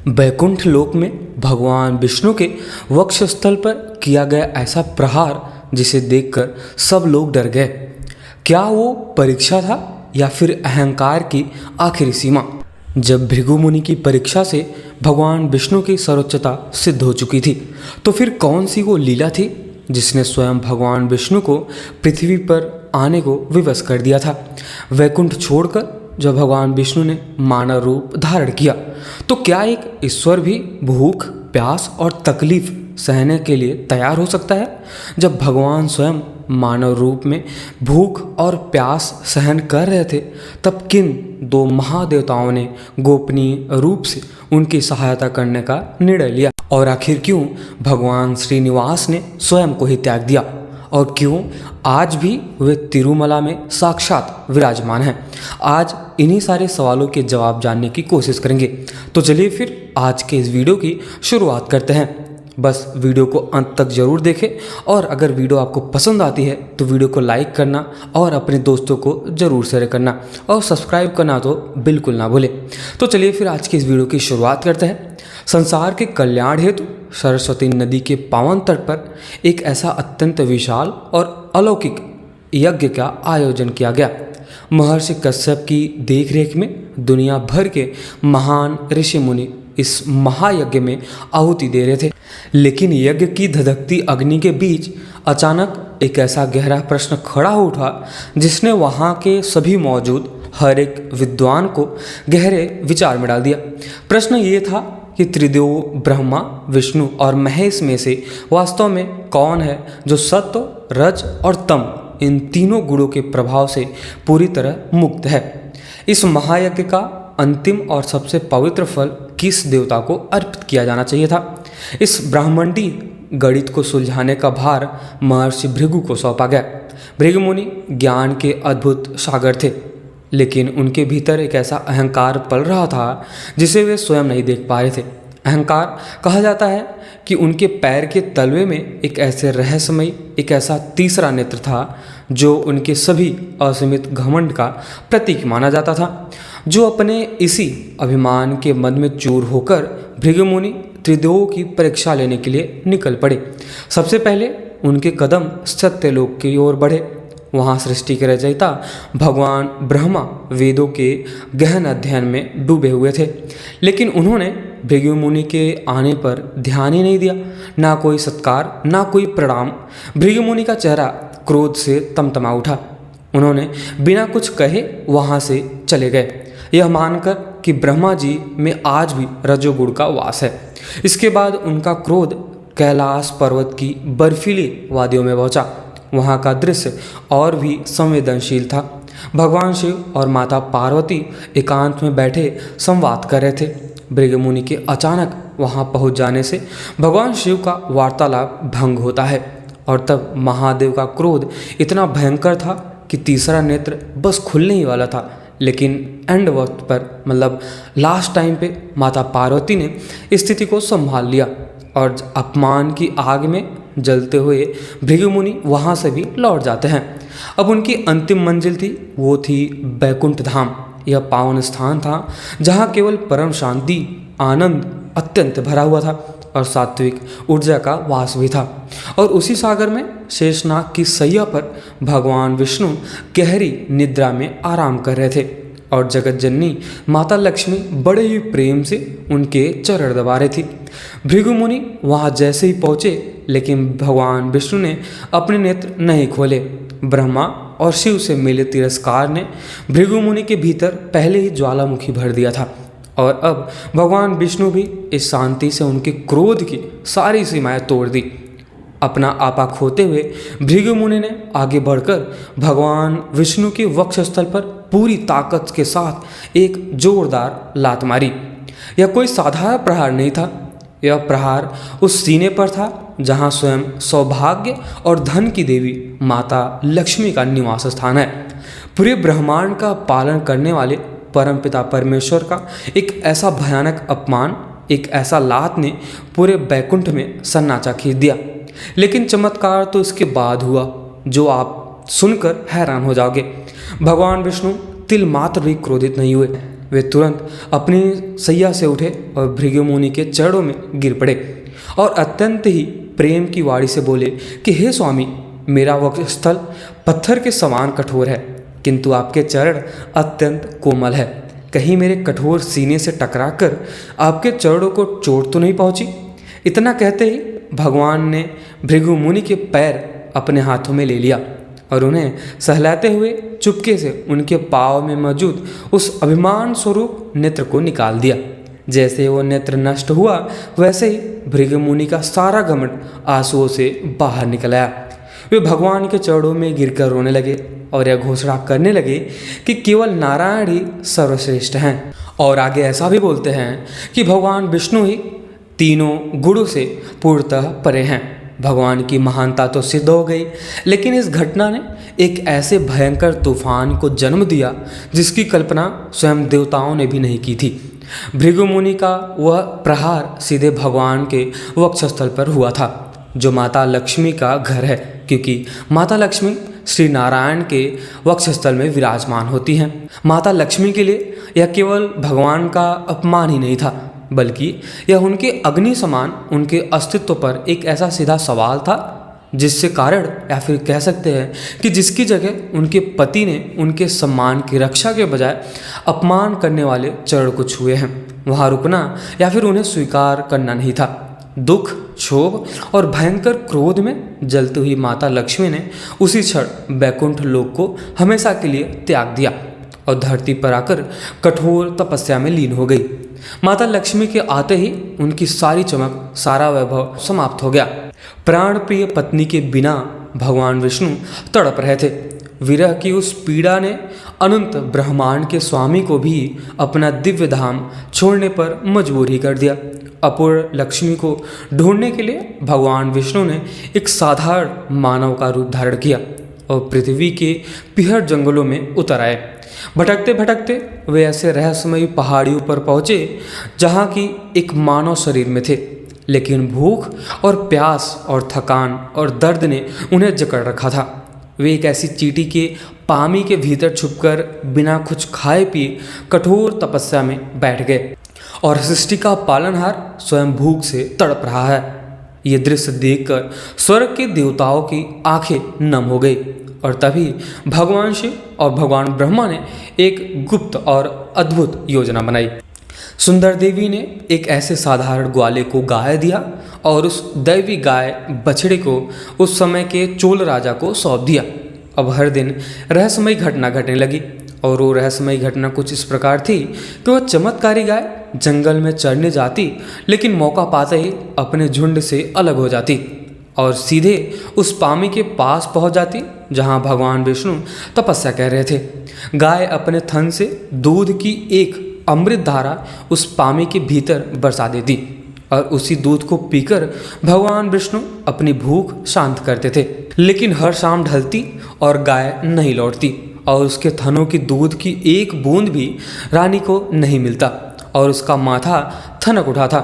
बैकुंठ लोक में भगवान विष्णु के वक्षस्थल पर किया गया ऐसा प्रहार जिसे देखकर सब लोग डर गए। क्या वो परीक्षा था या फिर अहंकार की आखिरी सीमा? जब भृगु मुनि की परीक्षा से भगवान विष्णु की सर्वोच्चता सिद्ध हो चुकी थी, तो फिर कौन सी वो लीला थी जिसने स्वयं भगवान विष्णु को पृथ्वी पर आने को विवश कर दिया था? वैकुंठ छोड़कर जब भगवान विष्णु ने मानव रूप धारण किया, तो क्या एक ईश्वर भी भूख, प्यास और तकलीफ सहने के लिए तैयार हो सकता है? जब भगवान स्वयं मानव रूप में भूख और प्यास सहन कर रहे थे, तब किन दो महादेवताओं ने गोपनीय रूप से उनकी सहायता करने का निर्णय लिया? और आखिर क्यों भगवान श्रीनिवास ने स्वयं को ही त्याग दिया? और क्यों आज भी वे तिरुमला में साक्षात विराजमान हैं? आज इन्हीं सारे सवालों के जवाब जानने की कोशिश करेंगे। तो चलिए फिर आज के इस वीडियो की शुरुआत करते हैं। बस वीडियो को अंत तक जरूर देखें, और अगर वीडियो आपको पसंद आती है तो वीडियो को लाइक करना और अपने दोस्तों को ज़रूर शेयर करना, और सब्सक्राइब करना तो बिल्कुल ना भूलें। तो चलिए फिर आज की इस वीडियो की शुरुआत करते हैं। संसार के कल्याण हेतु सरस्वती नदी के पावन तट पर एक ऐसा अत्यंत विशाल और अलौकिक यज्ञ का आयोजन किया गया। महर्षि कश्यप की देखरेख में दुनिया भर के महान ऋषि मुनि इस महायज्ञ में आहुति दे रहे थे। लेकिन यज्ञ की धधकती अग्नि के बीच अचानक एक ऐसा गहरा प्रश्न खड़ा उठा जिसने वहाँ के सभी मौजूद हर एक विद्वान को गहरे विचार में डाल दिया। प्रश्न ये था कि त्रिदेव ब्रह्मा, विष्णु और महेश में से वास्तव में कौन है जो सत्व, रज और तम इन तीनों गुणों के प्रभाव से पूरी तरह मुक्त है? इस महायज्ञ का अंतिम और सबसे पवित्र फल किस देवता को अर्पित किया जाना चाहिए था? इस ब्रह्मांडी गणित को सुलझाने का भार महर्षि भृगु को सौंपा गया। भृगु मुनि ज्ञान के अद्भुत सागर थे, लेकिन उनके भीतर एक ऐसा अहंकार पल रहा था जिसे वे स्वयं नहीं देख पा रहे थे। अहंकार, कहा जाता है कि उनके पैर के तलवे में एक ऐसे रहस्यमय, एक ऐसा तीसरा नेत्र था जो उनके सभी असीमित घमंड का प्रतीक माना जाता था। जो अपने इसी अभिमान के मद में चूर होकर भृगु मुनि त्रिदेवों की परीक्षा लेने के लिए निकल पड़े। सबसे पहले उनके कदम सत्यलोक की ओर बढ़े। वहाँ सृष्टि के रचयिता भगवान ब्रह्मा वेदों के गहन अध्ययन में डूबे हुए थे, लेकिन उन्होंने भृगु मुनि के आने पर ध्यान ही नहीं दिया। ना कोई सत्कार, ना कोई प्रणाम। भृगु मुनि का चेहरा क्रोध से तमतमा उठा। उन्होंने बिना कुछ कहे वहाँ से चले गए, यह मानकर कि ब्रह्मा जी में आज भी रजोगुण का वास है। इसके बाद उनका क्रोध कैलाश पर्वत की बर्फीली वादियों में पहुंचा। वहाँ का दृश्य और भी संवेदनशील था। भगवान शिव और माता पार्वती एकांत में बैठे संवाद कर रहे थे। भृगु मुनि के अचानक वहाँ पहुँच जाने से भगवान शिव का वार्तालाप भंग होता है, और तब महादेव का क्रोध इतना भयंकर था कि तीसरा नेत्र बस खुलने ही वाला था। लेकिन एंड वक्त पर, मतलब लास्ट टाइम पे, माता पार्वती ने स्थिति को संभाल लिया, और अपमान की आग में जलते हुए भृगु मुनि वहाँ से भी लौट जाते हैं। अब उनकी अंतिम मंजिल थी, वो थी बैकुंठ धाम। यह पावन स्थान था जहाँ केवल परम शांति, आनंद अत्यंत भरा हुआ था, और सात्विक ऊर्जा का वास भी था। और उसी सागर में शेषनाग की सैया पर भगवान विष्णु गहरी निद्रा में आराम कर रहे थे, और जगत जननी माता लक्ष्मी बड़े ही प्रेम से उनके चरण दबा रही थी। भृगु मुनि वहाँ जैसे ही पहुँचे, लेकिन भगवान विष्णु ने अपने नेत्र नहीं खोले। ब्रह्मा और शिव से मिले तिरस्कार ने भृगु मुनि के भीतर पहले ही ज्वालामुखी भर दिया था, और अब भगवान विष्णु भी इस शांति से उनके क्रोध की सारी सीमाएं तोड़ दी। अपना आपा खोते हुए भृगु मुनि ने आगे बढ़कर भगवान विष्णु के वक्षस्थल पर पूरी ताकत के साथ एक जोरदार लात मारी। यह कोई साधारण प्रहार नहीं था। यह प्रहार उस सीने पर था जहाँ स्वयं सौभाग्य और धन की देवी माता लक्ष्मी का निवास स्थान है। पूरे ब्रह्मांड का पालन करने वाले परमपिता परमेश्वर का एक ऐसा भयानक अपमान, एक ऐसा लात ने पूरे बैकुंठ में सन्नाटा खींच दिया। लेकिन चमत्कार तो इसके बाद हुआ, जो आप सुनकर हैरान हो जाओगे। भगवान विष्णु तिल मात्र भी क्रोधित नहीं हुए। वे तुरंत अपनी सैया से उठे और भृगु मुनि के चरणों में गिर पड़े और अत्यंत ही प्रेम की वाणी से बोले कि हे स्वामी, मेरा वक्षस्थल पत्थर के समान कठोर है, किंतु आपके चरण अत्यंत कोमल है। कहीं मेरे कठोर सीने से टकराकर आपके चरणों को चोट तो नहीं पहुंची? इतना कहते ही भगवान ने भृगु मुनि के पैर अपने हाथों में ले लिया और उन्हें सहलाते हुए चुपके से उनके पाँव में मौजूद उस अभिमान स्वरूप नेत्र को निकाल दिया। जैसे वो नेत्र नष्ट हुआ, वैसे ही भृगु मुनि का सारा घमंड आंसुओं से बाहर निकल आया। वे भगवान के चरणों में गिरकर रोने लगे और यह घोषणा करने लगे कि केवल नारायण ही सर्वश्रेष्ठ हैं। और आगे ऐसा भी बोलते हैं कि भगवान विष्णु ही तीनों गुणों से पूर्णतः परे हैं। भगवान की महानता तो सिद्ध हो गई, लेकिन इस घटना ने एक ऐसे भयंकर तूफान को जन्म दिया जिसकी कल्पना स्वयं देवताओं ने भी नहीं की थी। भृगु मुनि का वह प्रहार सीधे भगवान के वक्षस्थल पर हुआ था, जो माता लक्ष्मी का घर है, क्योंकि माता लक्ष्मी श्री नारायण के वक्षस्थल में विराजमान होती हैं। माता लक्ष्मी के लिए यह केवल भगवान का अपमान ही नहीं था, बल्कि यह उनके अग्नि समान उनके अस्तित्व पर एक ऐसा सीधा सवाल था जिससे कारण, या फिर कह सकते हैं कि जिसकी जगह उनके पति ने उनके सम्मान की रक्षा के बजाय अपमान करने वाले चरण को छुए हैं, वहाँ रुकना या फिर उन्हें स्वीकार करना नहीं था। दुख, क्षोभ और भयंकर क्रोध में जलती हुई माता लक्ष्मी ने उसी क्षण बैकुंठ लोक को हमेशा के लिए त्याग दिया और धरती पर आकर कठोर तपस्या में लीन हो गई। माता लक्ष्मी के आते ही उनकी सारी चमक, सारा वैभव समाप्त हो गया। प्राण प्रिय पत्नी के बिना भगवान विष्णु तड़प रहे थे। विरह की उस पीड़ा ने अनंत ब्रह्मांड के स्वामी को भी अपना दिव्य धाम छोड़ने पर मजबूर ही कर दिया। अपूर्ण लक्ष्मी को ढूंढने के लिए भगवान विष्णु ने एक साधारण मानव का रूप धारण किया और पृथ्वी के पिहर जंगलों में उतर आए। भटकते भटकते वे ऐसे रहस्यमयी पहाड़ियों पर पहुँचे जहाँ की एक मानव शरीर में थे, लेकिन भूख और प्यास और थकान और दर्द ने उन्हें जकड़ रखा था। वे एक ऐसी चींटी के पामी के भीतर छुपकर बिना कुछ खाए पिए कठोर तपस्या में बैठ गए और सृष्टि का पालनहार स्वयं भूख से तड़प रहा है। ये दृश्य देखकर स्वर्ग के देवताओं की आंखें नम हो गई और तभी भगवान शिव और भगवान ब्रह्मा ने एक गुप्त और अद्भुत योजना बनाई। सुंदर देवी ने एक ऐसे साधारण ग्वाले को गाय दिया और उस दैवी गाय बछड़े को उस समय के चोल राजा को सौंप दिया। अब हर दिन रहस्यमयी घटना घटने लगी और वो रहस्यमयी घटना कुछ इस प्रकार थी कि वह चमत्कारी गाय जंगल में चरने जाती, लेकिन मौका पाते ही अपने झुंड से अलग हो जाती और सीधे उस पामी के पास पहुंच जाती जहां भगवान विष्णु तपस्या कर रहे थे। गाय अपने थन से दूध की एक अमृत धारा उस पामी के भीतर बरसा देती और उसी दूध को पीकर भगवान विष्णु अपनी भूख शांत करते थे। लेकिन हर शाम ढलती और गाय नहीं लौटती और उसके थनों की दूध की एक बूंद भी रानी को नहीं मिलता और उसका माथा थनक उठा था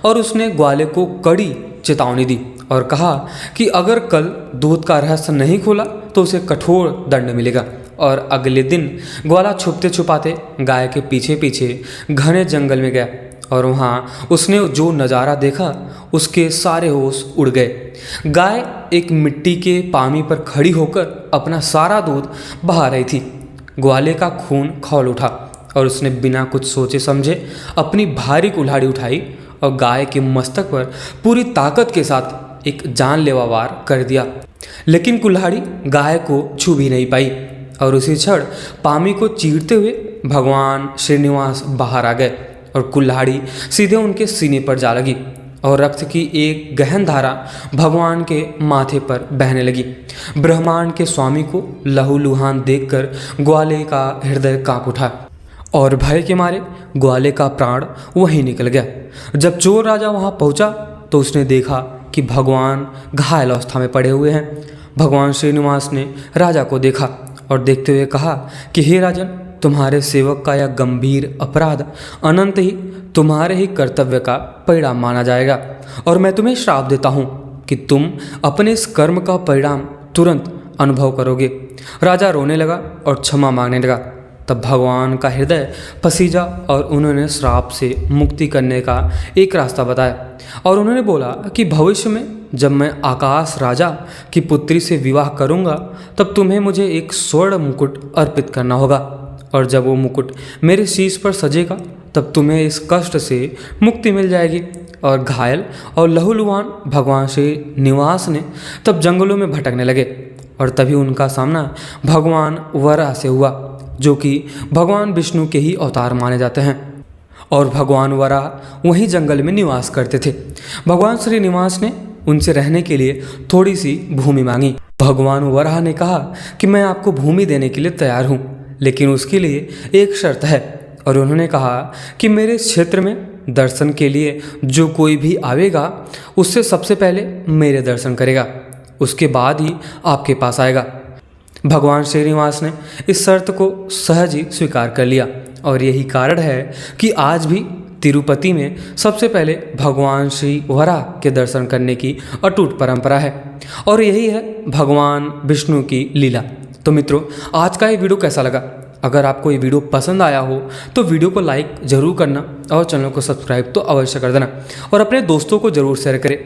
और उसने ग्वाले को कड़ी चेतावनी दी और कहा कि अगर कल दूध का रहस्य नहीं खोला तो उसे कठोर दंड मिलेगा। और अगले दिन ग्वाला छुपते छुपाते गाय के पीछे पीछे घने जंगल में गया और वहाँ उसने जो नज़ारा देखा उसके सारे होश उड़ गए। गाय एक मिट्टी के पामी पर खड़ी होकर अपना सारा दूध बहा रही थी। ग्वाले का खून खौल उठा और उसने बिना कुछ सोचे समझे अपनी भारी कुल्हाड़ी उठाई और गाय के मस्तक पर पूरी ताकत के साथ एक जानलेवा वार कर दिया। लेकिन कुल्हाड़ी गाय को छू भी नहीं पाई और उसी क्षण पामी को चीरते हुए भगवान श्रीनिवास बाहर आ गए और कुल्हाड़ी सीधे उनके सीने पर जा लगी और रक्त की एक गहन धारा भगवान के माथे पर बहने लगी। ब्रह्मांड के स्वामी को लहूलुहान देखकर ग्वाले का हृदय कांप उठा और भय के मारे ग्वाले का प्राण वहीं निकल गया। जब चोर राजा वहां पहुंचा तो उसने देखा कि भगवान घायल अवस्था में पड़े हुए हैं। भगवान श्रीनिवास ने राजा को देखा और देखते हुए कहा कि हे राजन, तुम्हारे सेवक का यह गंभीर अपराध अनंत ही तुम्हारे ही कर्तव्य का परिणाम माना जाएगा और मैं तुम्हें श्राप देता हूँ कि तुम अपने इस कर्म का परिणाम तुरंत अनुभव करोगे। राजा रोने लगा और क्षमा मांगने लगा। तब भगवान का हृदय पसीजा और उन्होंने श्राप से मुक्ति करने का एक रास्ता बताया। और उन्होंने बोला कि भविष्य में जब मैं आकाश राजा की पुत्री से विवाह करूंगा तब तुम्हें मुझे एक स्वर्ण मुकुट अर्पित करना होगा, और जब वो मुकुट मेरे शीश पर सजेगा तब तुम्हें इस कष्ट से मुक्ति मिल जाएगी। और घायल और लहूलुहान भगवान श्री निवास ने तब जंगलों में भटकने लगे, और तभी उनका सामना भगवान वराह से हुआ, जो कि भगवान विष्णु के ही अवतार माने जाते हैं। और भगवान वराह वहीं जंगल में निवास करते थे। भगवान श्रीनिवास ने उनसे रहने के लिए थोड़ी सी भूमि मांगी। भगवान वराह ने कहा कि मैं आपको भूमि देने के लिए तैयार हूँ, लेकिन उसके लिए एक शर्त है। और उन्होंने कहा कि मेरे क्षेत्र में दर्शन के लिए जो कोई भी आवेगा उससे सबसे पहले मेरे दर्शन करेगा, उसके बाद ही आपके पास आएगा। भगवान श्रीनिवास ने इस शर्त को सहज ही स्वीकार कर लिया, और यही कारण है कि आज भी तिरुपति में सबसे पहले भगवान श्री वराह के दर्शन करने की अटूट परंपरा है, और यही है भगवान विष्णु की लीला। तो मित्रों, आज का ये वीडियो कैसा लगा? अगर आपको ये वीडियो पसंद आया हो तो वीडियो को लाइक ज़रूर करना और चैनल को सब्सक्राइब तो अवश्य कर देना, और अपने दोस्तों को ज़रूर शेयर करें।